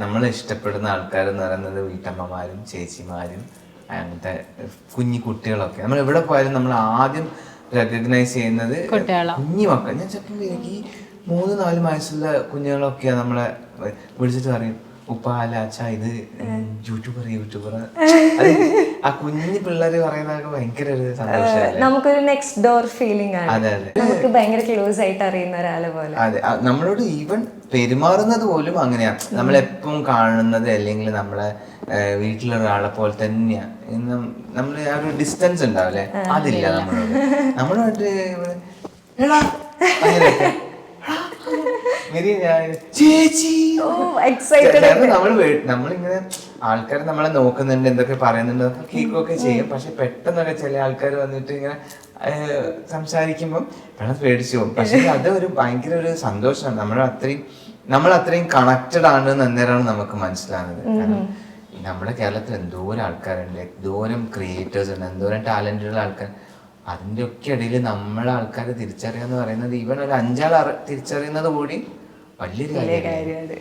നമ്മളെ ഇഷ്ടപ്പെടുന്ന ആൾക്കാരെന്ന് പറയുന്നത് വീട്ടമ്മമാരും ചേച്ചിമാരും അങ്ങനത്തെ കുഞ്ഞു കുട്ടികളൊക്കെ. നമ്മൾ എവിടെ പോയാലും നമ്മൾ ആദ്യം റെക്കഗ്നൈസ് ചെയ്യുന്നത് കുഞ്ഞു മക്കൾ. ഞാൻ ചിലപ്പോൾ എനിക്ക് 3-4 വയസ്സുള്ള കുഞ്ഞുങ്ങളൊക്കെയാണ് നമ്മളെ വിളിച്ചിട്ട് പറയും, ഉപ്പ അല്ല അച്ഛാ ഇത് യൂട്യൂബർ. ആ കുഞ്ഞു പിള്ളേര് പറയുന്നതൊക്കെ ഭയങ്കര ഒരു സന്തോഷമല്ലേ, നമുക്കൊരു നെക്സ്റ്റ് ഡോർ ഫീലിംഗ് ആണ്. അതെ അതെ നമുക്ക് ഭയങ്കര ക്ലോസ് ആയിട്ട് അറിയുന്ന ഒരാളെ പോലെ. അതെ, നമ്മളോട് ഈവൻ പെരുമാറുന്നത് പോലും അങ്ങനെയാണ്. നമ്മളെപ്പം കാണുന്നത് അല്ലെങ്കിൽ നമ്മളെ വീട്ടിലൊരാളെ പോലെ തന്നെയാണ്. നമ്മൾ ആ ഒരു ഡിസ്റ്റൻസ് ഉണ്ടാവില്ലേ, അതില്ല നമ്മളോട്. നമ്മളോട്ട് എടാ അങ്ങനെയൊക്കെ ചേച്ചി നമ്മളിങ്ങനെ ആൾക്കാർ നമ്മളെ നോക്കുന്നുണ്ട്, എന്തൊക്കെ പറയുന്നുണ്ട്, കേൾക്കുകയൊക്കെ ചെയ്യും. പക്ഷെ പെട്ടെന്നൊക്കെ ചില ആൾക്കാർ വന്നിട്ട് ഇങ്ങനെ സംസാരിക്കുമ്പോൾ പെട്ടെന്ന് പേടിച്ചു പോകും. പക്ഷെ അത് ഒരു ഭയങ്കര ഒരു സന്തോഷമാണ്. നമ്മൾ അത്രയും കണക്റ്റഡ് ആണ് അന്നേരമാണ് നമുക്ക് മനസ്സിലാകുന്നത്. കാരണം നമ്മുടെ കേരളത്തിൽ എന്തോരം ആൾക്കാരുണ്ട്, എന്തോരം ക്രിയേറ്റേഴ്സ് ഉണ്ട്, എന്തോരം ടാലന്റുള്ള ആൾക്കാർ. അതിൻ്റെ ഒക്കെ ഇടയിൽ നമ്മളെ ആൾക്കാരെ തിരിച്ചറിയാന്ന് പറയുന്നത്, ഈവൻ ഒരു 5 ആൾ തിരിച്ചറിയുന്നത് കൂടി വലിയൊരു കാര്യമാണ്.